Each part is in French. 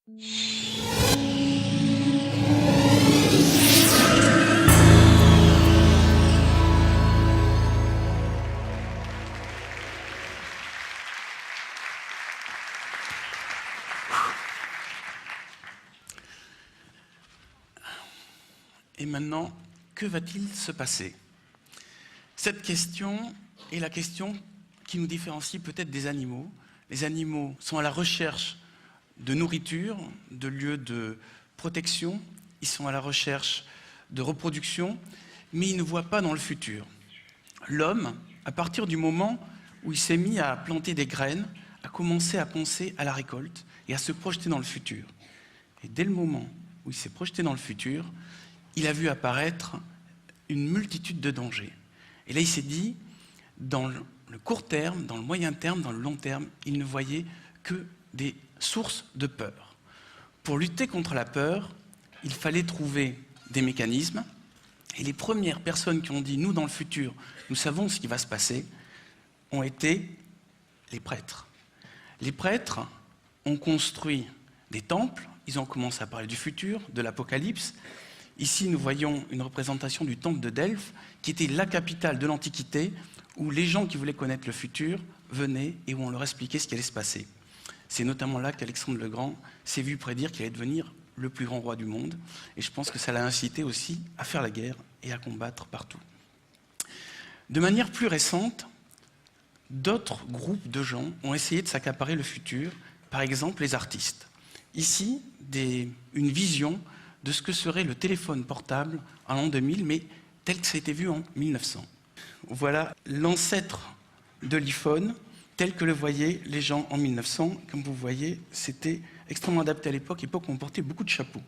Et maintenant, que va-t-il se passer? Cette question est la question qui nous différencie peut-être des animaux. Les animaux sont à la recherche de nourriture, de lieux de protection, ils sont à la recherche de reproduction, mais ils ne voient pas dans le futur. L'homme, à partir du moment où il s'est mis à planter des graines, a commencé à penser à la récolte et à se projeter dans le futur. Et dès le moment où il s'est projeté dans le futur, il a vu apparaître une multitude de dangers. Et là, il s'est dit, dans le court terme, dans le moyen terme, dans le long terme, il ne voyait que des sources de peur. Pour lutter contre la peur, il fallait trouver des mécanismes. Et les premières personnes qui ont dit, nous, dans le futur, nous savons ce qui va se passer, ont été les prêtres. Les prêtres ont construit des temples, ils ont commencé à parler du futur, de l'Apocalypse. Ici, nous voyons une représentation du temple de Delphes, qui était la capitale de l'Antiquité, où les gens qui voulaient connaître le futur venaient et où on leur expliquait ce qui allait se passer. C'est notamment là qu'Alexandre le Grand s'est vu prédire qu'il allait devenir le plus grand roi du monde. Et je pense que ça l'a incité aussi à faire la guerre et à combattre partout. De manière plus récente, d'autres groupes de gens ont essayé de s'accaparer le futur, par exemple les artistes. Ici, une vision de ce que serait le téléphone portable en l'an 2000, mais tel que ça a été vu en 1900. Voilà l'ancêtre de l'iPhone, tel que le voyaient les gens en 1900. Comme vous voyez, c'était extrêmement adapté à l'époque où on portait beaucoup de chapeaux.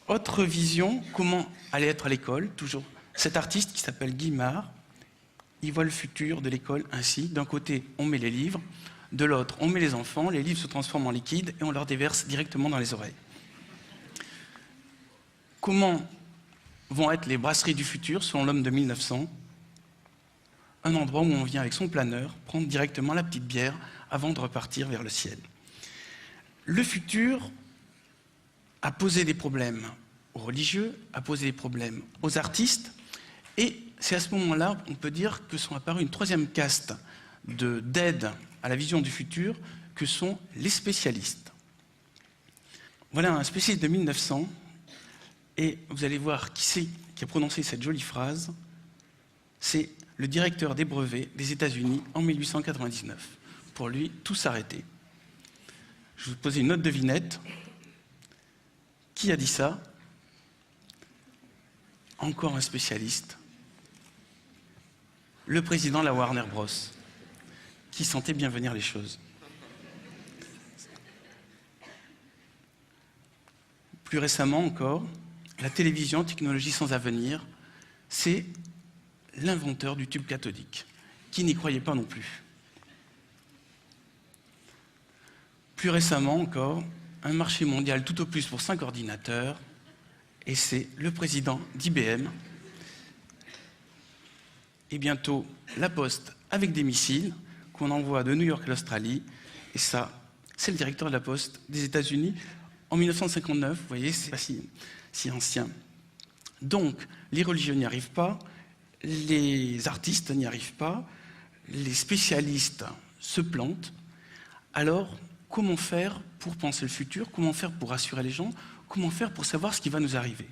Autre vision, comment aller être à l'école, toujours cet artiste qui s'appelle Guimard, il voit le futur de l'école ainsi. D'un côté, on met les livres, de l'autre, on met les enfants, les livres se transforment en liquide et on leur déverse directement dans les oreilles. Comment vont être les brasseries du futur selon l'homme de 1900? Un endroit où on vient avec son planeur prendre directement la petite bière avant de repartir vers le ciel. Le futur a posé des problèmes aux religieux, a posé des problèmes aux artistes, et c'est à ce moment-là, on peut dire, que sont apparus une troisième caste d'aide à la vision du futur, que sont les spécialistes. Voilà un spécialiste de 1900, et vous allez voir qui c'est qui a prononcé cette jolie phrase. C'est le directeur des brevets des États-Unis en 1899. Pour lui, tout s'arrêtait. Je vais vous poser une autre devinette. Qui a dit ça? Encore un spécialiste. Le président de la Warner Bros, qui sentait bien venir les choses. Plus récemment encore, la télévision, technologie sans avenir, c'est l'inventeur du tube cathodique, qui n'y croyait pas non plus. Plus récemment encore, un marché mondial tout au plus pour 5 ordinateurs, et c'est le président d'IBM, et bientôt la Poste avec des missiles qu'on envoie de New York à l'Australie, et ça, c'est le directeur de la Poste des États-Unis en 1959, vous voyez, c'est pas si ancien. Donc, les religieux n'y arrivent pas, les artistes n'y arrivent pas, les spécialistes se plantent. Alors, comment faire pour penser le futur? Comment faire pour rassurer les gens? Comment faire pour savoir ce qui va nous arriver?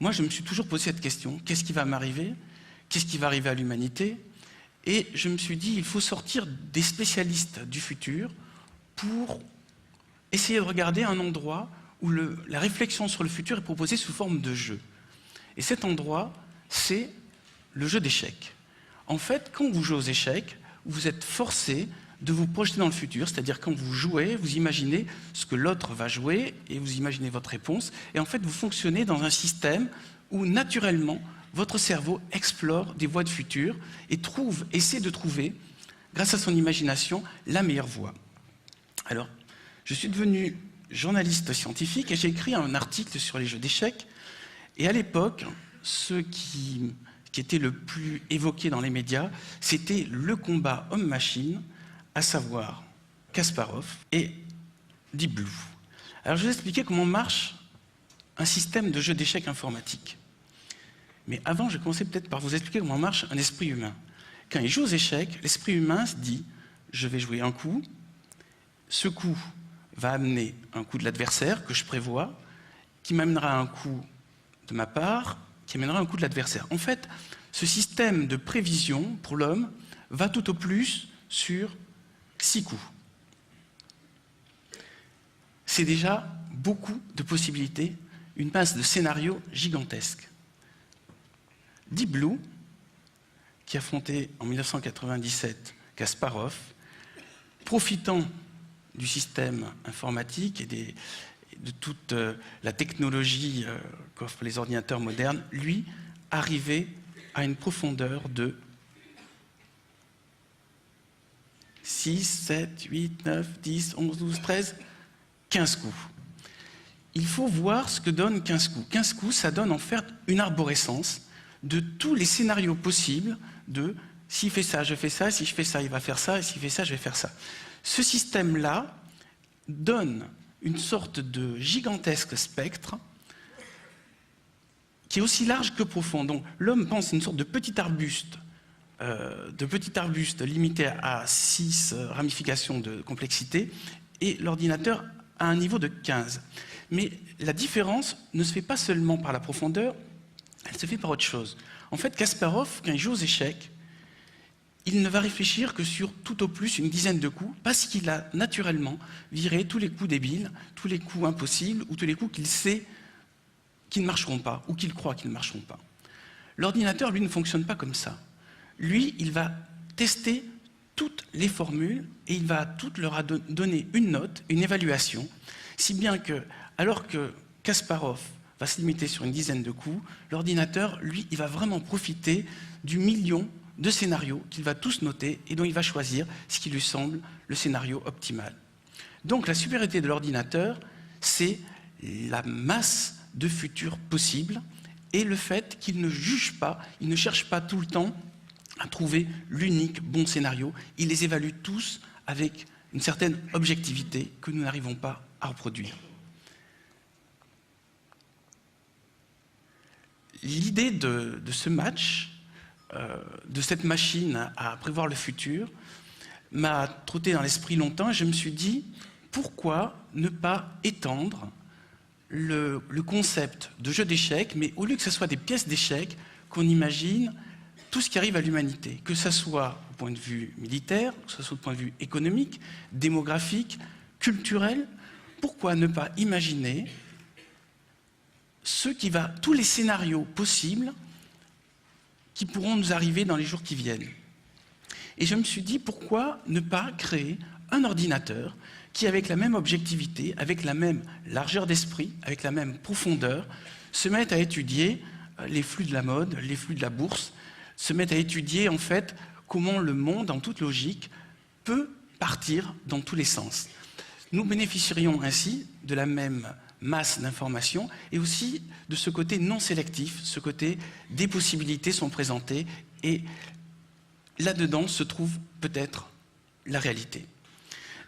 Moi, je me suis toujours posé cette question. Qu'est-ce qui va m'arriver? Qu'est-ce qui va arriver à l'humanité? Et je me suis dit, il faut sortir des spécialistes du futur pour essayer de regarder un endroit où la réflexion sur le futur est proposée sous forme de jeu. Et cet endroit, c'est le jeu d'échecs. En fait, quand vous jouez aux échecs, vous êtes forcé de vous projeter dans le futur, c'est-à-dire quand vous jouez, vous imaginez ce que l'autre va jouer et vous imaginez votre réponse. Et en fait, vous fonctionnez dans un système où, naturellement, votre cerveau explore des voies de futur et essaie de trouver, grâce à son imagination, la meilleure voie. Alors, je suis devenu journaliste scientifique et j'ai écrit un article sur les jeux d'échecs. Et à l'époque, ce qui était le plus évoqué dans les médias, c'était le combat homme-machine, à savoir Kasparov et Deep Blue. Alors je vais vous expliquer comment marche un système de jeu d'échecs informatique. Mais avant, je vais commencer peut-être par vous expliquer comment marche un esprit humain. Quand il joue aux échecs, l'esprit humain se dit « je vais jouer un coup, ce coup va amener un coup de l'adversaire que je prévois, qui m'amènera un coup de ma part, qui amènera un coup de l'adversaire. » En fait, ce système de prévision, pour l'homme, va tout au plus sur 6 coups. C'est déjà beaucoup de possibilités, une masse de scénarios gigantesques. Deep Blue, qui a affronté en 1997 Kasparov, profitant du système informatique et de toute la technologie qu'offrent les ordinateurs modernes, lui, arrivait à une profondeur de 6, 7, 8, 9, 10, 11, 12, 13, 15 coups. Il faut voir ce que donne 15 coups. 15 coups, ça donne en fait une arborescence de tous les scénarios possibles de s'il fait ça, je fais ça, si je fais ça, il va faire ça, et s'il fait ça, je vais faire ça. Ce système-là donne une sorte de gigantesque spectre qui est aussi large que profond. Donc l'homme pense à une sorte de petit arbuste limité à 6 ramifications de complexité, et l'ordinateur a un niveau de 15. Mais la différence ne se fait pas seulement par la profondeur, elle se fait par autre chose. En fait, Kasparov, quand il joue aux échecs, il ne va réfléchir que sur tout au plus une dizaine de coups, parce qu'il a naturellement viré tous les coups débiles, tous les coups impossibles, ou tous les coups qu'il sait qui ne marcheront pas, ou qu'il croit qu'ils ne marcheront pas. L'ordinateur, lui, ne fonctionne pas comme ça. Lui, il va tester toutes les formules, et il va à toutes leur donner une note, une évaluation, si bien que, alors que Kasparov va se limiter sur une dizaine de coups, l'ordinateur, lui, il va vraiment profiter du million de scénarios qu'il va tous noter et dont il va choisir ce qui lui semble le scénario optimal. Donc la supériorité de l'ordinateur, c'est la masse de futurs possibles et le fait qu'il ne juge pas, il ne cherche pas tout le temps à trouver l'unique bon scénario, il les évalue tous avec une certaine objectivité que nous n'arrivons pas à reproduire. L'idée de ce match, de cette machine à prévoir le futur, m'a trotté dans l'esprit longtemps et je me suis dit, pourquoi ne pas étendre le concept de jeu d'échecs, mais au lieu que ce soit des pièces d'échecs, qu'on imagine tout ce qui arrive à l'humanité, que ce soit au point de vue militaire, que ce soit au point de vue économique, démographique, culturel, pourquoi ne pas imaginer tous les scénarios possibles qui pourront nous arriver dans les jours qui viennent. Et je me suis dit, pourquoi ne pas créer un ordinateur qui, avec la même objectivité, avec la même largeur d'esprit, avec la même profondeur, se mette à étudier les flux de la mode, les flux de la bourse, se mette à étudier en fait comment le monde, en toute logique, peut partir dans tous les sens. Nous bénéficierions ainsi de la même masse d'informations et aussi de ce côté non sélectif, ce côté des possibilités sont présentées et là-dedans se trouve peut-être la réalité.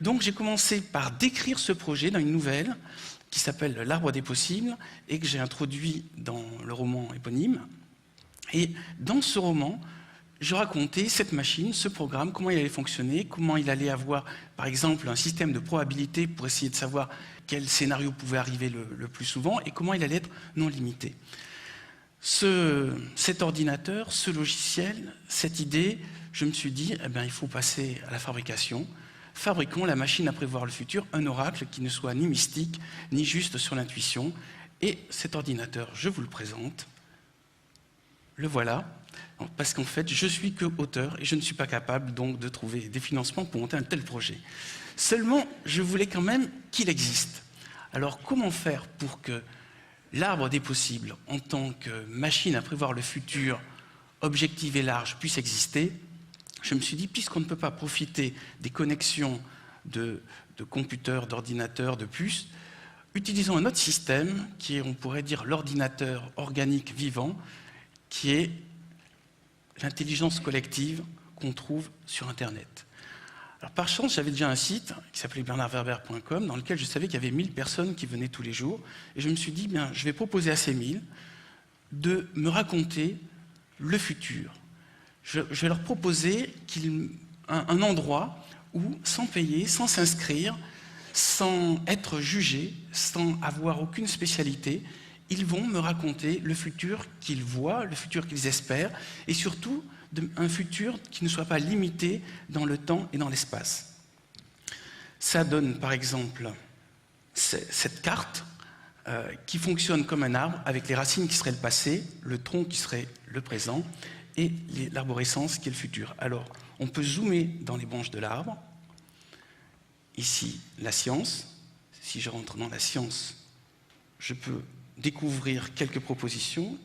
Donc j'ai commencé par décrire ce projet dans une nouvelle qui s'appelle L'Arbre des possibles et que j'ai introduit dans le roman éponyme. Et dans ce roman, je racontais cette machine, ce programme, comment il allait fonctionner, comment il allait avoir, par exemple, un système de probabilité pour essayer de savoir quel scénario pouvait arriver le plus souvent et comment il allait être non limité. Cet ordinateur, ce logiciel, cette idée, je me suis dit, eh bien, il faut passer à la fabrication. Fabriquons la machine à prévoir le futur, un oracle qui ne soit ni mystique, ni juste sur l'intuition. Et cet ordinateur, je vous le présente. Le voilà. Parce qu'en fait, je suis que auteur et je ne suis pas capable donc de trouver des financements pour monter un tel projet. Seulement, je voulais quand même qu'il existe. Alors, comment faire pour que l'arbre des possibles, en tant que machine à prévoir le futur, objective et large, puisse exister? Je me suis dit, puisqu'on ne peut pas profiter des connexions de computers, d'ordinateurs, de puces, utilisons un autre système qui est, on pourrait dire, l'ordinateur organique vivant, qui est l'intelligence collective qu'on trouve sur Internet. Alors, par chance, j'avais déjà un site qui s'appelait bernardwerber.com dans lequel je savais qu'il y avait 1000 personnes qui venaient tous les jours. Et je me suis dit, bien, je vais proposer à ces 1000 de me raconter le futur. Je vais leur proposer un endroit où, sans payer, sans s'inscrire, sans être jugés, sans avoir aucune spécialité, ils vont me raconter le futur qu'ils voient, le futur qu'ils espèrent, et surtout un futur qui ne soit pas limité dans le temps et dans l'espace. Ça donne par exemple cette carte qui fonctionne comme un arbre, avec les racines qui seraient le passé, le tronc qui serait le présent, et l'arborescence qui est le futur. Alors, on peut zoomer dans les branches de l'arbre. Ici, la science. Si je rentre dans la science, je peux découvrir quelques propositions.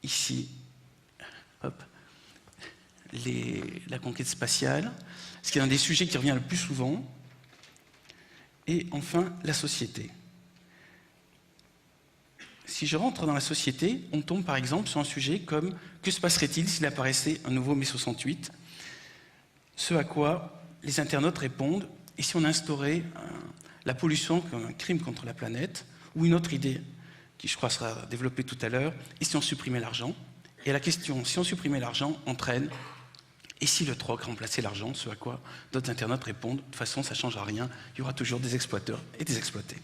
Ici, hop, la conquête spatiale, ce qui est un des sujets qui revient le plus souvent. Et enfin, la société. Si je rentre dans la société, on tombe par exemple sur un sujet comme « Que se passerait-il s'il apparaissait un nouveau mai 68 ?» Ce à quoi les internautes répondent « Et si on instaurait la pollution comme un crime contre la planète ?» Ou une autre idée, qui je crois sera développée tout à l'heure, « Et si on supprimait l'argent ?» Et la question « Si on supprimait l'argent » entraîne « Et si le troc remplaçait l'argent ?» Ce à quoi d'autres internautes répondent « De toute façon, ça ne changera rien, il y aura toujours des exploiteurs et des exploités. »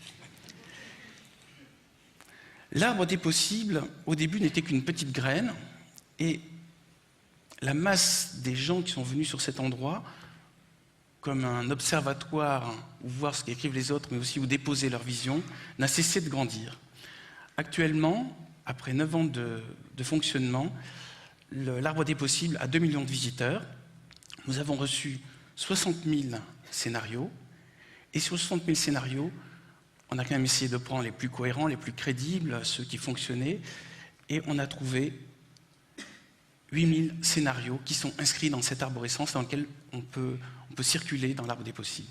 L'arbre des possibles, au début, n'était qu'une petite graine, et la masse des gens qui sont venus sur cet endroit, comme un observatoire où voir ce qu'écrivent les autres, mais aussi où déposer leur vision, n'a cessé de grandir. Actuellement, après 9 ans de fonctionnement, l'arbre des possibles a 2 millions de visiteurs. Nous avons reçu 60 000 scénarios, et sur 60 000 scénarios, on a quand même essayé de prendre les plus cohérents, les plus crédibles, ceux qui fonctionnaient, et on a trouvé 8000 scénarios qui sont inscrits dans cette arborescence dans laquelle on peut circuler dans l'arbre des possibles.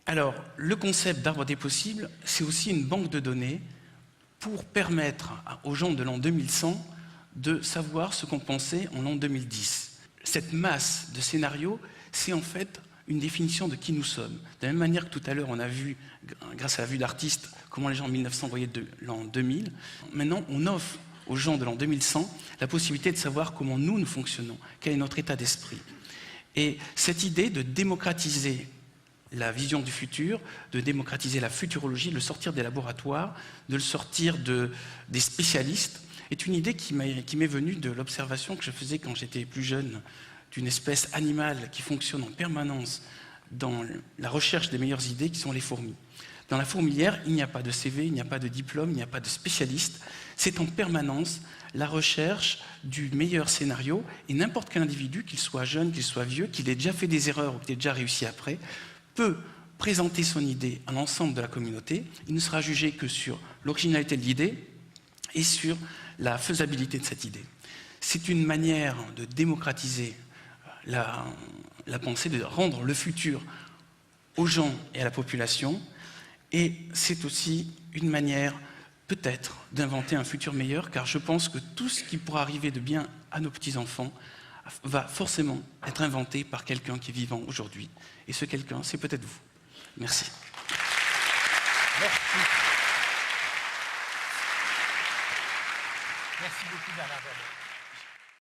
Alors, le concept d'arbre des possibles, c'est aussi une banque de données pour permettre aux gens de l'an 2100 de savoir ce qu'on pensait en l'an 2010. Cette masse de scénarios, c'est en fait une définition de qui nous sommes. De la même manière que tout à l'heure, on a vu, grâce à la vue d'artiste, comment les gens en 1900 voyaient de l'an 2000. Maintenant, on offre aux gens de l'an 2100 la possibilité de savoir comment nous fonctionnons, quel est notre état d'esprit. Et cette idée de démocratiser la vision du futur, de démocratiser la futurologie, de le sortir des laboratoires, de le sortir des spécialistes, est une idée qui m'est venue de l'observation que je faisais quand j'étais plus jeune, d'une espèce animale qui fonctionne en permanence dans la recherche des meilleures idées, qui sont les fourmis. Dans la fourmilière, il n'y a pas de CV, il n'y a pas de diplôme, il n'y a pas de spécialiste. C'est en permanence la recherche du meilleur scénario, et n'importe quel individu, qu'il soit jeune, qu'il soit vieux, qu'il ait déjà fait des erreurs ou qu'il ait déjà réussi après, peut présenter son idée à l'ensemble de la communauté. Il ne sera jugé que sur l'originalité de l'idée et sur la faisabilité de cette idée. C'est une manière de démocratiser la pensée, de rendre le futur aux gens et à la population, et c'est aussi une manière peut-être d'inventer un futur meilleur, car je pense que tout ce qui pourra arriver de bien à nos petits-enfants va forcément être inventé par quelqu'un qui est vivant aujourd'hui. Et ce quelqu'un, c'est peut-être vous. Merci. Merci beaucoup, Bernard Werber.